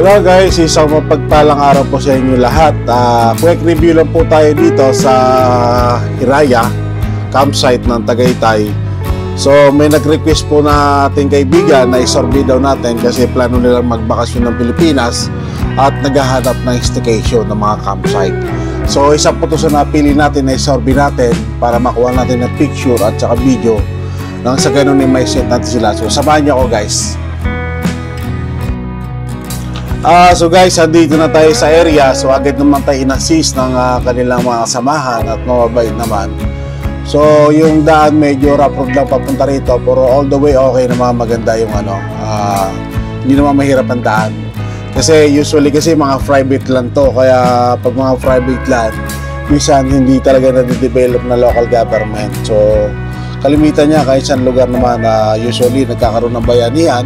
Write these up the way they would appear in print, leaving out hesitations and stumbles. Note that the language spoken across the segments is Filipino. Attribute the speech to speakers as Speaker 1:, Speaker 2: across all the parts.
Speaker 1: Hello guys, isang mapagpalang araw po sa inyo lahat. Quick review lang po tayo dito sa Hiraya campsite ng Tagaytay. So may nag-request po na ating kaibigan na isorbi daw natin kasi plano nilang magbakasyon ng Pilipinas at naghahanap ng staycation ng mga campsite. So isa po ito sa napili natin na isorbi natin para makuha natin ng picture at saka video nang sa ganun may set natin sila. So samahan niyo ako guys. So guys, andito na tayo sa area. So agad naman tayo in-assist ng kanilang mga kasamahan at mababait naman. So yung daan medyo rough road lang papunta rito, pero all the way okay naman, maganda yung hindi naman mahirap ang daan. Kasi usually kasi mga private land to, kaya pag mga private land minsan hindi talaga na-develop na local government. So kalimitan niya kahit saan lugar naman usually nagkakaroon ng bayanihan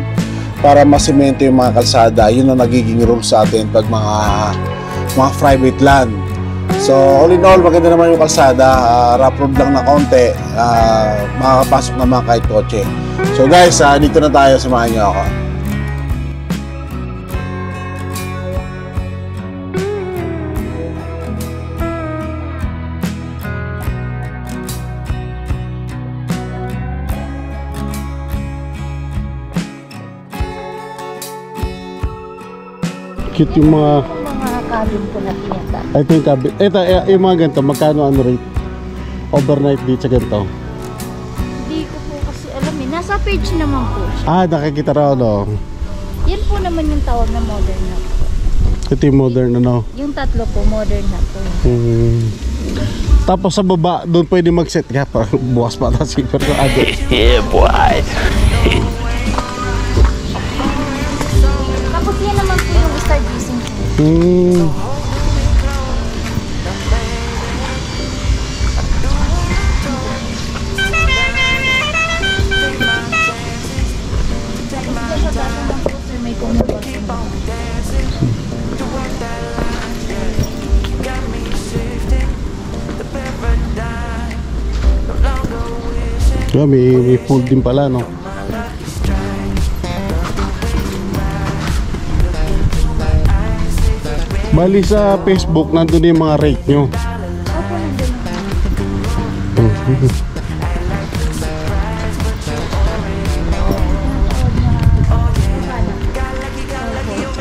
Speaker 1: para masemento yung mga kalsada. Yun ang nagiging rule sa atin pag mga private land. So all in all, maganda naman yung kalsada, rough road lang na konti, makakapasok naman kahit kotse. So guys, dito na tayo, samahan niyo ako. Cute yung mga
Speaker 2: cabin po na pinata.
Speaker 1: Ito yung cabin. Ito yung mga ganito, magkano rate? Overnight dito sa ganito?
Speaker 2: Hindi ko po kasi alam eh. Nasa page naman po siya.
Speaker 1: Nakikita raw
Speaker 2: Yan po naman yung tawag na modern hut po.
Speaker 1: Ito yung modern
Speaker 2: Yung tatlo po, modern hut po.
Speaker 1: Tapos sa baba, doon pwede mag-set ka para bukas pa na siguro ko agad.
Speaker 3: Yeah boy.
Speaker 2: Tapos yan naman po yung stargazing po. May
Speaker 1: Yeah, may food din pala, no? Bali sa Facebook, nandun yung mga rate nyo.
Speaker 2: Opo, nandun.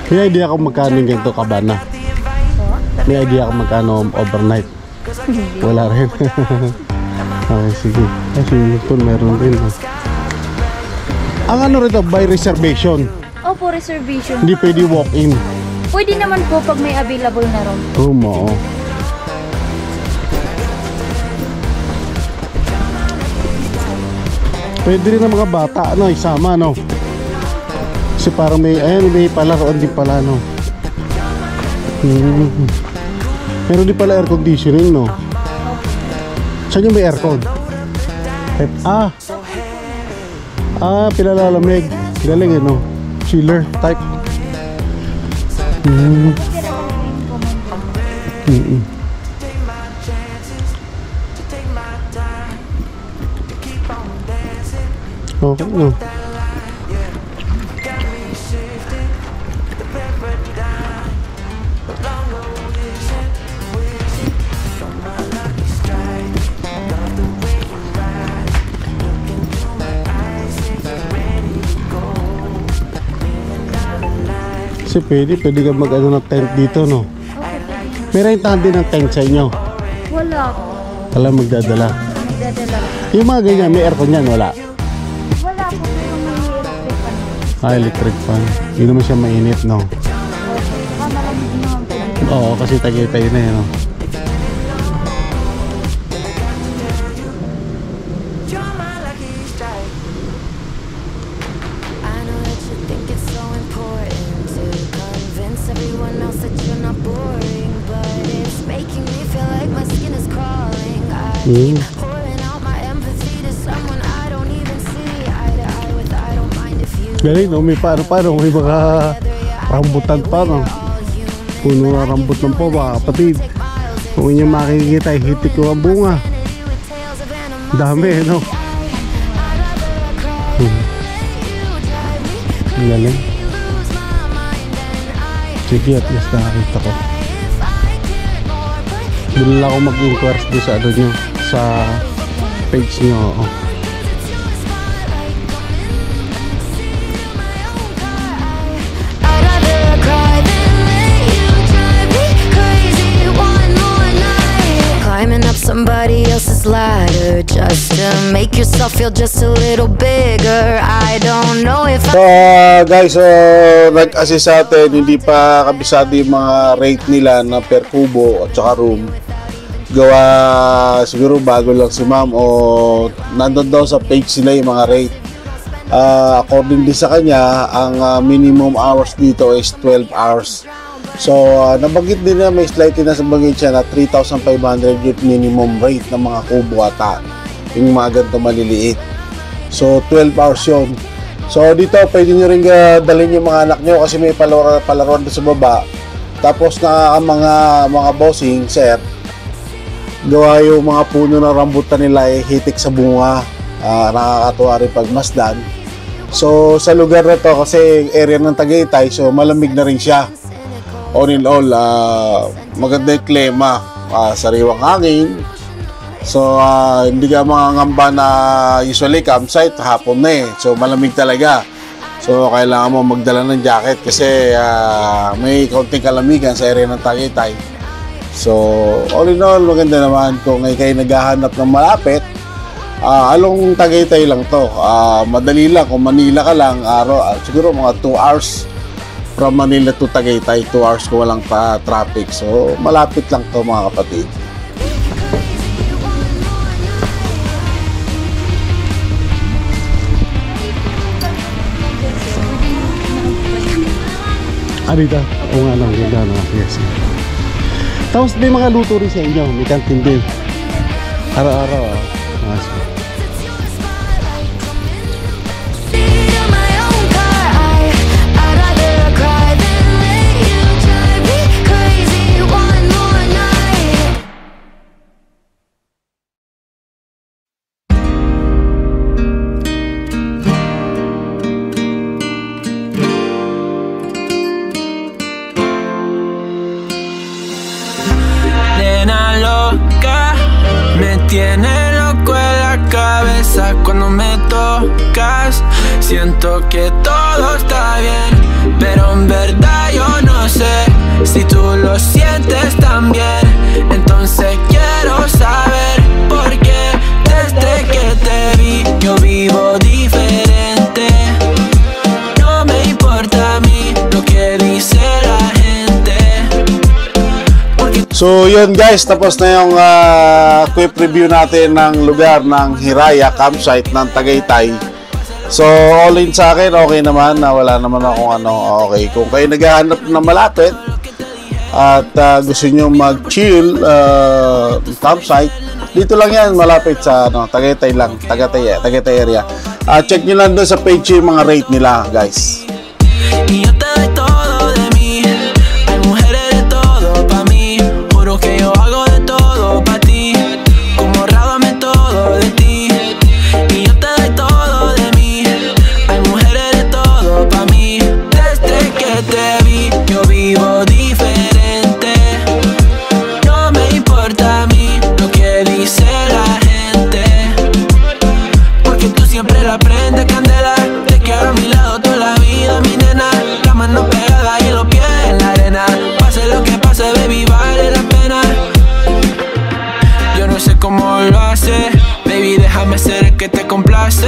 Speaker 1: May idea kung magkano yung ganito kabana? May idea kung magkano overnight? Wala rin. Okay, sige. Kasi ito meron rin. Ang rito, by reservation?
Speaker 2: Opo, reservation.
Speaker 1: Hindi pwede walk-in?
Speaker 2: Pwede naman po pag may available na room.
Speaker 1: Room, oo. Pwede rin ng mga bata, isama, Kasi parang may palaroon din pala, Pero di pala air conditioning, Saan yung may aircon? Pinalalamig. Galing, chiller type. Okay, Kasi pwede ka mag-ano ng tent dito, May rentahan din ng tent sa inyo?
Speaker 2: Wala po.
Speaker 1: Wala magdadala?
Speaker 2: Magdadala.
Speaker 1: Yung mga ganyan, may aircon yan, wala?
Speaker 2: Wala po yung may electric fan.
Speaker 1: Electric fan. Hindi naman siya mainit,
Speaker 2: Malamig naman po.
Speaker 1: Oo, kasi Tagaytay na yun, Galing, may paano, may mga rambutan pa, puno na rambutan po, mga kapatid. Kung inyo makikita, hitik ko ang bunga. Dami, Galing.
Speaker 3: Sige, at least nakakita ko. Doon lang ako mag-inquire doon sa ano nyo, sa page nyo. Oh.
Speaker 4: Climbing up somebody else's ladder just to make yourself feel just a little bigger. I don't know if
Speaker 1: So guys, nag-assist sa atin, hindi pa kabisado yung mga rate nila na per kubo at saka room. Gawa siguro bago lang si ma'am o nandun daw sa page nila yung mga rate. According din sa kanya, ang minimum hours dito is 12 hours. So nabanggit din na may slightly na sabanggit siya na 3,500 yung minimum rate ng mga kubo ata, yung mga ganito maliliit. So 12 hours yun. So dito pwede nyo rin dalhin yung mga anak nyo kasi may palaruan doon sa baba. Tapos na ang mga bossing, sir, gawa yung mga puno na rambutan nila ay hitik sa bunga. Nakakatuwa rin pag masdan. So sa lugar na to, kasi area ng Tagaytay, so malamig na rin siya. All in all, maganda yung klima, sariwang hangin. So hindi ka mangangamba na usually campsite hapon na eh. So malamig talaga. So kailangan mo magdala ng jacket kasi may kaunting kalamigan sa area ng Tagaytay. So all in all, maganda naman kung kayo naghahanap ng malapit. Along Tagaytay lang to. Madali lang kung Manila ka lang, siguro mga 2 hours from Manila to Tagaytay, 2 hours kung walang traffic. So malapit lang to mga kapatid.
Speaker 3: Dito? Oo nga lang, ganda na. Yes. Tapos may mga luto rin sa inyo, may kantin din. Araw-araw.
Speaker 5: Tiene loco en la cabeza cuando me tocas. Siento que todo está bien, pero en verdad yo no sé si tú lo sientes también. Entonces quiero saber por qué desde que te vi yo vivo diferente. No me importa a mí lo que dice la gente.
Speaker 1: So yun guys, tapos na yung quick review natin ng lugar ng Hiraya Campsite ng Tagaytay. So all in sa akin, okay naman, wala naman akong okay. Kung kayo naghahanap na malapit at gusto nyo mag-chill campsite, dito lang yan, malapit sa Tagaytay lang, Tagaytay area. Check nyo lang doon sa page yung mga rate nila guys.
Speaker 5: Que yo hago de todo pa' ti, como rábame todo de ti, y yo te doy todo de mí. Hay mujeres de todo pa' mí. Desde que te vi yo vivo diferente. No me importa a mí lo que dice la gente, porque tú siempre la prendes candela. Te quiero a mi lado toda la vida, mi nena. La mano pegada y los pies en la arena. Pase lo que pase, baby, vale la pena. Yo no sé cómo lo hace, baby, déjame ser el que te complace.